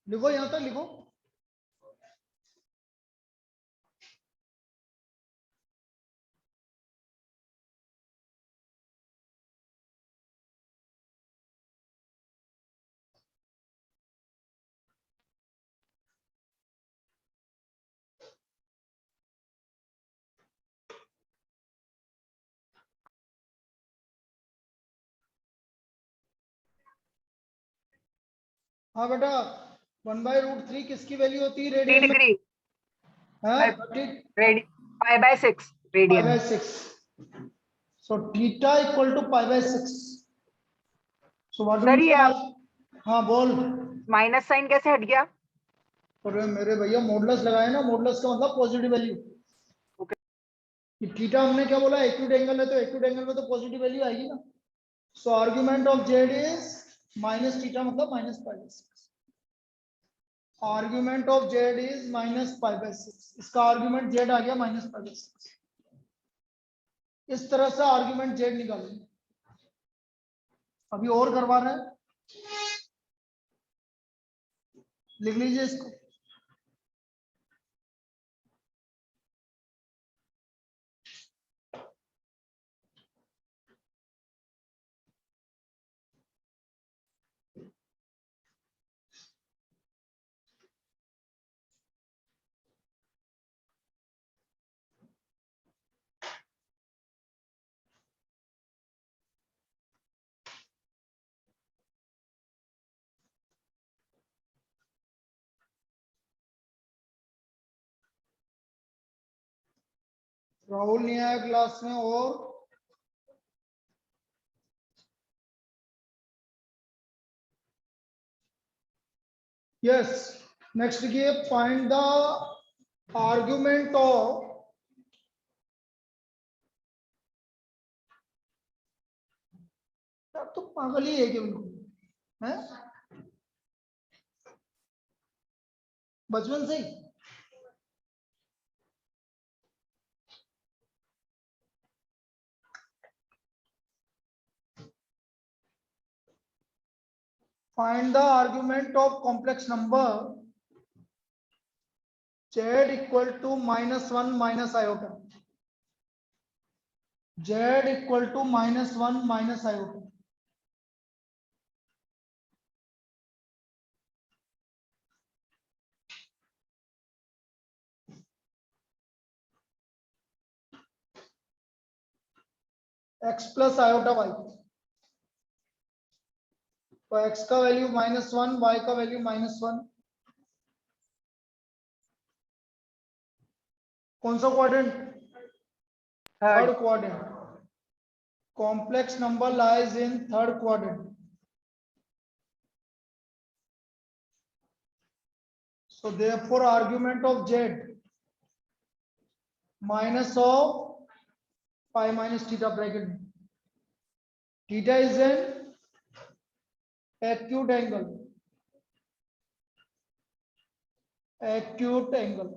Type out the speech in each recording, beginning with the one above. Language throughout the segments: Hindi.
लिखो, यहां तक लिखो। हाँ बेटा, 1/√3 किसकी वैल्यू होती है 3 रेडियन में? डिग्री हाँ, pi by 6 radian. π/6। So theta equal to π/6। So what do sir ये हाँ बोल। माइनस साइन कैसे हट गया? अरे मेरे भैया मॉडुलस लगाए ना, मॉडुलस का मतलब पॉजिटिव वैल्यू। ओके। थीटा हमने क्या बोला, एक्यूट एंगल है, तो एक्यूट एंगल में तो पॉजिटिव वैल्यू आएगी ना। So argument of Z is minus theta, मतलब -π/6। Argument of Z is -π/6। इसका आर्ग्यूमेंट जेड आ गया -π/6। इस तरह से आर्ग्यूमेंट जेड निकालेंगे। अभी और करवा रहे हैं, लिख लीजिए इसको। राहुल नहीं आया क्लास में, और यस, नेक्स्ट लिखिए, फाइंड द आर्ग्यूमेंट ऑफ तो पागल ही है कि उनको है बचपन से ही। Find the argument of complex number z equal to -1 minus iota. z equal to -1 minus iota. x plus iota y। तो x का वैल्यू -1, y का वैल्यू -1। कौन सा quadrant? Third third. Quadrant. Complex number lies in third quadrant. So therefore argument of z minus of pi minus theta bracket. Theta is an acute angle. Acute angle.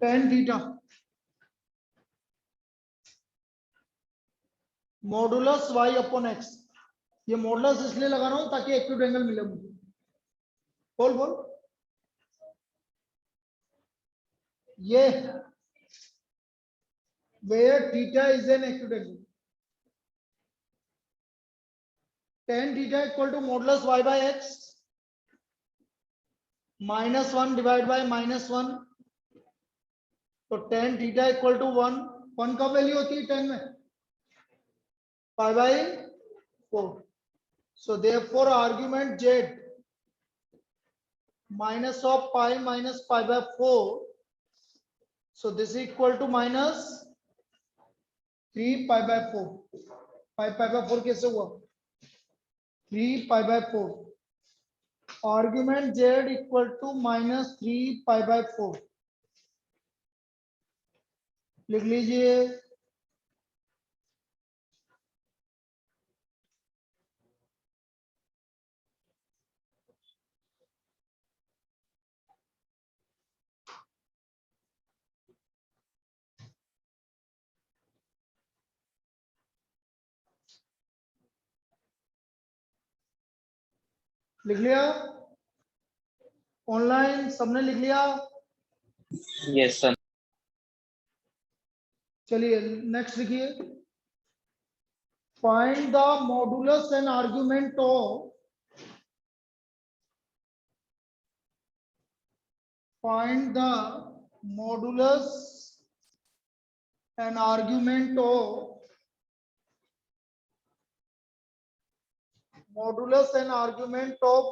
Tan theta modulus y upon x। ये मॉडुलस इसलिए लगा रहा हूं ताकि एक्यूट एंगल मिले मुझे। बोल बोल। ये where theta is an acute angle. Tan theta equal to modulus y by x -1 divided by -1। तो tan थीटा इक्वल टू 1। 1 का वैल्यू होती है tan में π/4। So therefore argument z minus of pi minus π/4। So this equal to -3π/4। π/4 कैसे हुआ? 3π/4। आर्गुमेंट z इक्वल टू -3π/4 लिख लीजिए। लिख लिया? ऑनलाइन सबने लिख लिया? Yes sir. चलिए नेक्स्ट लिखिए। Find the modulus and argument of find the modulus and argument of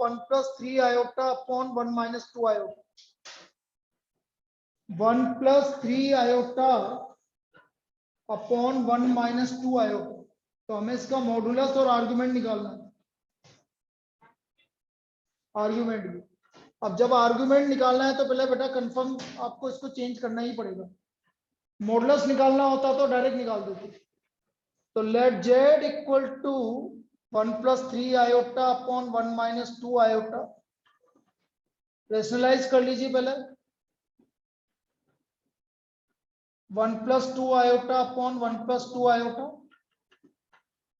1 plus 3 iota upon 1 minus 2 iota. 1 plus 3 iota upon 1 minus 2 iota. तो हमें इसका मॉडुलस और आर्ग्यूमेंट निकालना है। आर्ग्यूमेंट भी, अब जब आर्ग्यूमेंट निकालना है तो पहले बेटा कंफर्म आपको इसको चेंज करना ही पड़ेगा। मॉडुलस निकालना होता तो डायरेक्ट निकाल देते। तो let z equal to 1 plus 3 iota upon 1 minus 2 iota। Rationalise कर लीजिए पहले। 1 plus 2 iota upon 1 plus 2 iota,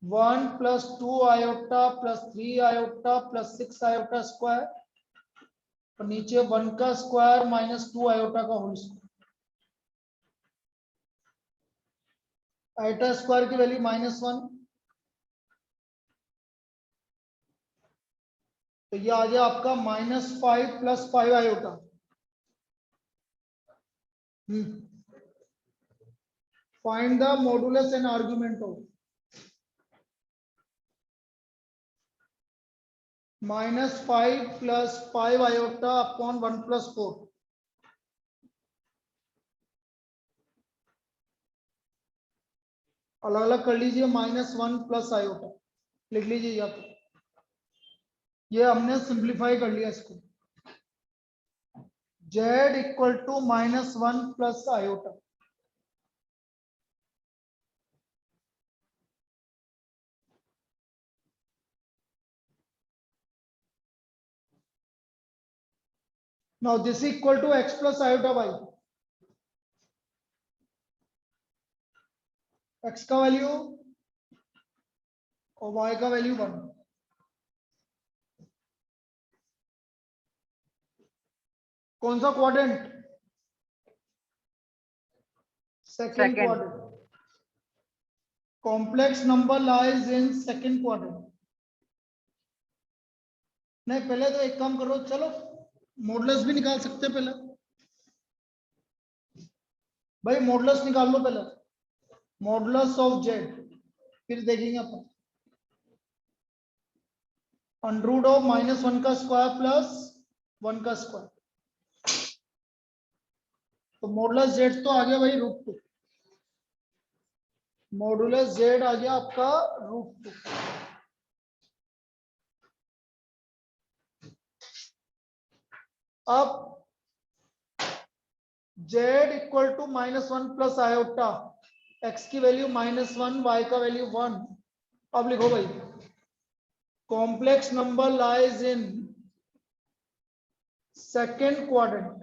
1 plus 2 iota plus 3 iota plus 6 iota square, और नीचे 1 का स्क्वायर माइनस 2 आयोटा का होल स्क्वायर। आयोटा स्क्वायर की वैल्यू -1, तो ये आ गया आपका -5 plus 5 iota. Find the modulus and argument of -5 plus 5 iota upon 1 plus 4। अलग अलग कर लीजिए। -1 plus आयोटा लिख लीजिए या तो, ये हमने सिंप्लीफाई कर लिया इसको। z equal to -1 plus iota. Now this is equal to x plus iota y। x का वैल्यू और y का वैल्यू 1। कौन सा quadrant? Second Second. Quadrant. Complex number lies in second quadrant. नहीं, पहले तो एक काम करो, चलो मॉडुलस भी निकाल सकते हैं पहले। भाई मॉडुलस निकाल लो पहले, मॉडुलस ऑफ z, फिर देखेंगे अपन। अंडर ऑफ -1 का स्क्वायर प्लस 1 का स्क्वायर, तो मॉडुलस z तो आ गया भाई √2। मॉडुलस z आ गया आपका √2। अब z equal to -1 plus iota, x की वैल्यू -1, y का वैल्यू 1। अब लिखो भाई, complex number lies in second quadrant,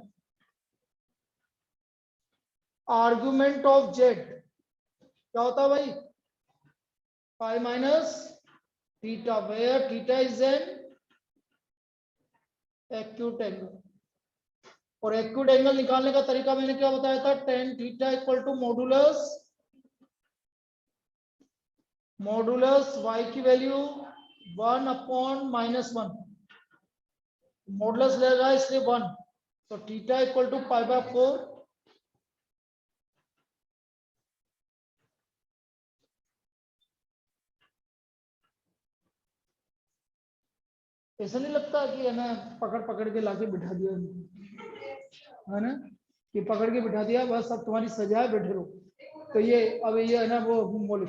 argument of z क्या होता है भाई? Pi minus theta, where theta is an acute angle. और एक्यूट एंगल निकालने का तरीका मैंने क्या बताया था? tan theta equal to modulus y की वैल्यू 1 अपॉन -1, मॉडुलस लेगा इसलिए 1, तो थीटा इक्वल टू π/4। ऐसा नहीं लगता कि है ना पकड़ पकड़ के लाके बिठा दिया है ना, कि पकड़ के बिठा दिया बस अब तुम्हारी सजा है, बैठे रहो। तो ये अब ये है ना वो बोले,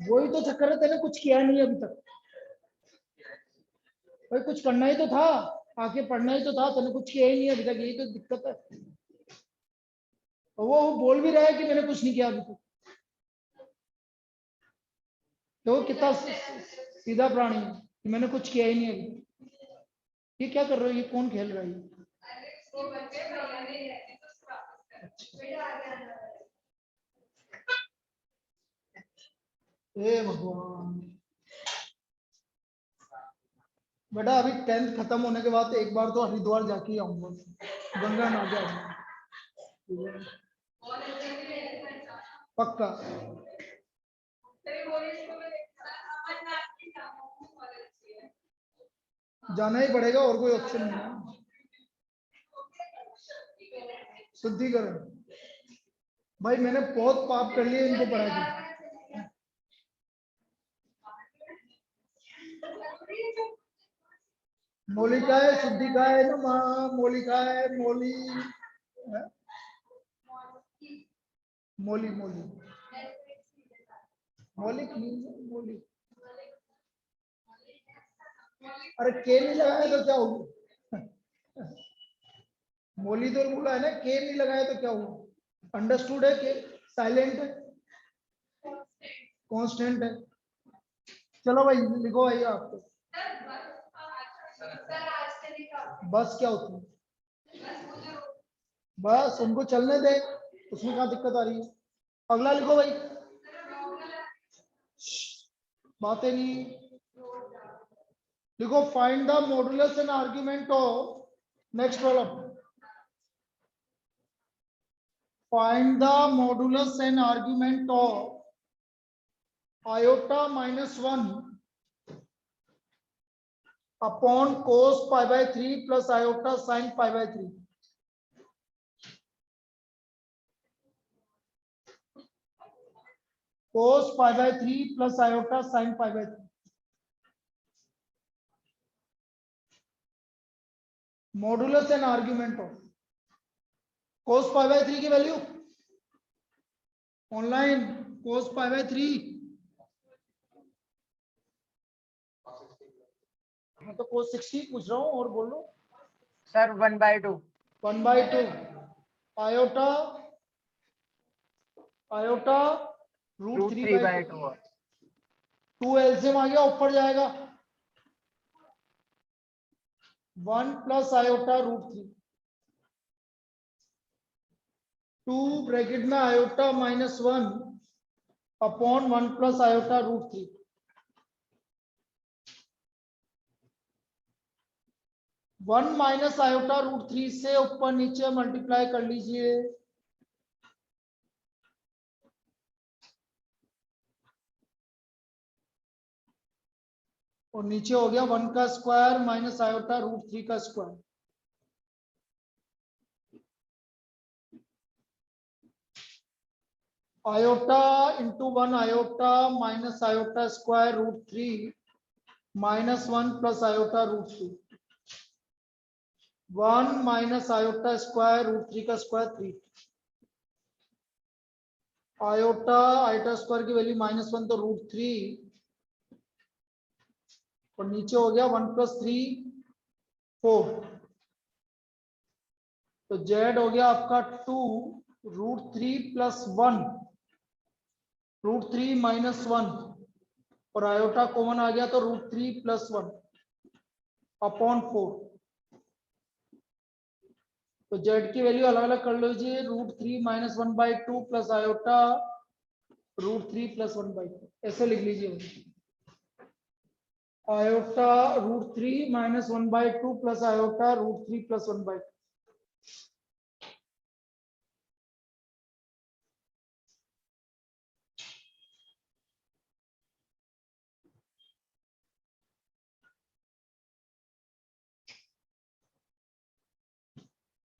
वही तो चक्कर है, तेने कुछ किया नहीं अभी तक। भाई कुछ करना ही तो था, आके पढ़ना ही तो था, तेने कुछ किया ही नहीं अभी तक, यही तो दिक्कत है। और वो बोल भी रहा है कि मैंने कुछ नहीं किया अभी तक। तो कितना सीधा प्राणी है कि मैंने कुछ किया ही नहीं अभी। ये क्या कर रहे हो? ये कौन खेल रहा है? हे भगवान। बेटा अभी 10th खत्म होने के बाद एक बार तो हरिद्वार जाके ही आऊंगा, गंगा नहा के आऊंगा। पक्का। जाना ही पड़ेगा, और कोई ऑप्शन नहीं है। शुद्धिकरण भाई मैंने बहुत पाप कर लिए इनको पढ़ा के। मोलिकाय शुद्धिकाय नमः, मोलिकाय मोली है? मोली मोली मौलिक मोली। अरे के नहीं लगाया तो क्या हुआ? मोली तो बोला है ना, के नहीं लगाया तो क्या हुआ? अंडरस्टूड है के साइलेंट है, कांस्टेंट है। चलो भाई लिखो भाई आपको। बस क्या होती है? बस उनको चलने दे, उसमें क्या दिक्कत आ रही है? अगला लिखो भाई। बातें नहीं लिखो। Find the modulus and argument of, next problem, find the modulus and argument of iota -1 upon cos pi/3 plus iota sin pi/3. Cos pi/3 plus iota sin pi/3. Modulus and argument of cos pi/3 की वैल्यू ऑनलाइन। cos pi/3 मैं तो cos 60 पूछ रहा हूँ, और बोल लो। सर 1/2 1/2 आयोटा आयोटा √3/2 2 एलसीएम आ गया, ऊपर जाएगा 1 प्लस आयोटा √3 2 ब्रैकेट में iota -1 upon 1 plus iota √3 1 minus iota √3 से ऊपर नीचे मल्टीप्लाई कर लीजिए। और नीचे हो गया 1 का स्क्वायर माइनस आयोटा √3 का square. Iota into 1 iota minus iota square √3 -1 plus iota √3 1 minus iota square √3 का स्क्वायर 3 आयोटा स्क्वायर की वैल्यू -1 तो √3 और नीचे हो गया 1 + 3 4 तो z हो गया आपका 2 √3 + 1 √3 -1 और आयोटा कॉमन आ गया तो √3 + 1 अपॉन 4 तो z की वैल्यू अलग अलग कर लीजिए। √3 - 1/2 प्लस आयोटा √3 + 1/2 ऐसे लिख लीजिए। Iota √3 - 1/2 plus iota √3 + 1/2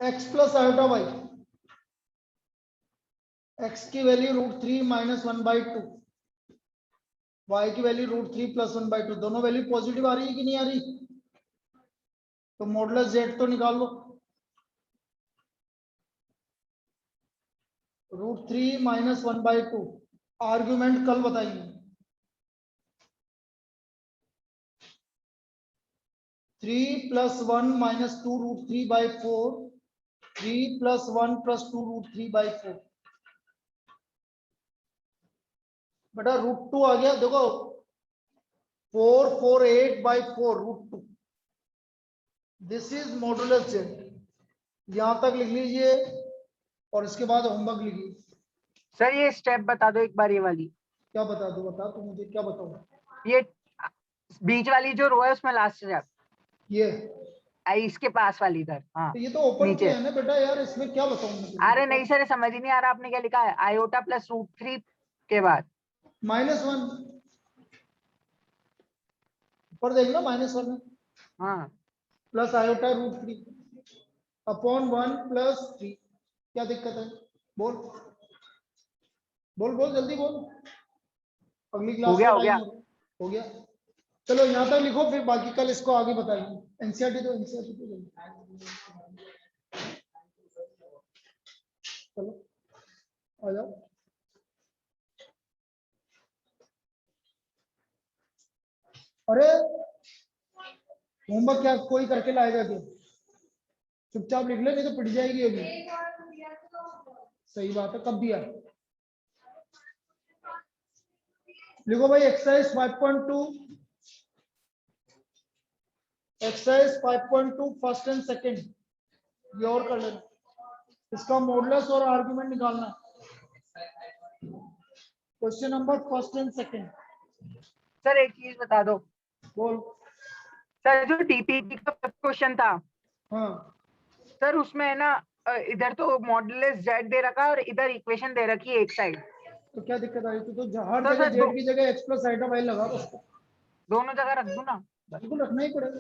x plus iota y। x की वैल्यू √3 - 1/2 y की वैल्यू √3 + 1/2 दोनों वैल्यू पॉजिटिव आ रही है कि नहीं आ रही? तो मॉडुलस z तो निकाल लो। √3 - 1/2 आर्ग्यूमेंट कल बताएंगे। 3 + 1 - 2 √3/4 3 + 1 + 2 √3/4 बेटा √2 आ गया। देखो 4 4 8/4 √2 दिस इज मॉडुलस z। यहां तक लिख लीजिए और इसके बाद होमवर्क लिखिए। सर ये स्टेप बता दो एक बार, ये वाली। क्या बता दो? बता तो मुझे क्या बताओ। ये बीच वाली जो रो है उसमें लास्ट स्टेप। ये इसके पास वाली इधर, हाँ। तो ये तो ओपन नीचे। किया है ना बेटा यार, इसमें क्या बताऊं मैं तुमको? अरे नहीं सर, समझ ही नहीं आ रहा आपने क्या लिखा है, आयोटा प्लस √3 के बाद। -1 ऊपर देख लो, -1 है हाँ प्लस आयोटा √3 अपॉन 1 + 3। क्या दिक्कत है? बोल बोल बोल जल्दी बोल, अगली क्लास गया, का हो टाइम गया। हो गया। चलो यहाँ तक लिखो, फिर बाकी कल इसको आगे बताएंगे। एनसीईआरटी तो एनसीईआरटी तो चलो आ जाओ। अरे होमवर्क क्या कोई करके लाएगा क्या? चुपचाप लिख ले, नहीं तो पिट जाएगी अभी। सही बात है, कब दिया? लिखो भाई exercise 5.2, exercise 5.2 first and second, ये और कर लेना। इसका मॉडुलस और आर्गुमेंट निकालना है। Question number first and second. Sir एक चीज बता दो, बोल। सर जो डीपीटी का क्वेश्चन था, हाँ सर उसमें है ना, इधर तो मॉडुलस जेड दे रखा है और इधर इक्वेशन दे रखी है एक साइड। तो क्या दिक्कत आई? तो हर तो जगह सर जेड की जगह x + i लगा बस। दोनों जगह रख दूं ना? बिल्कुल रखना ही पड़ेगा।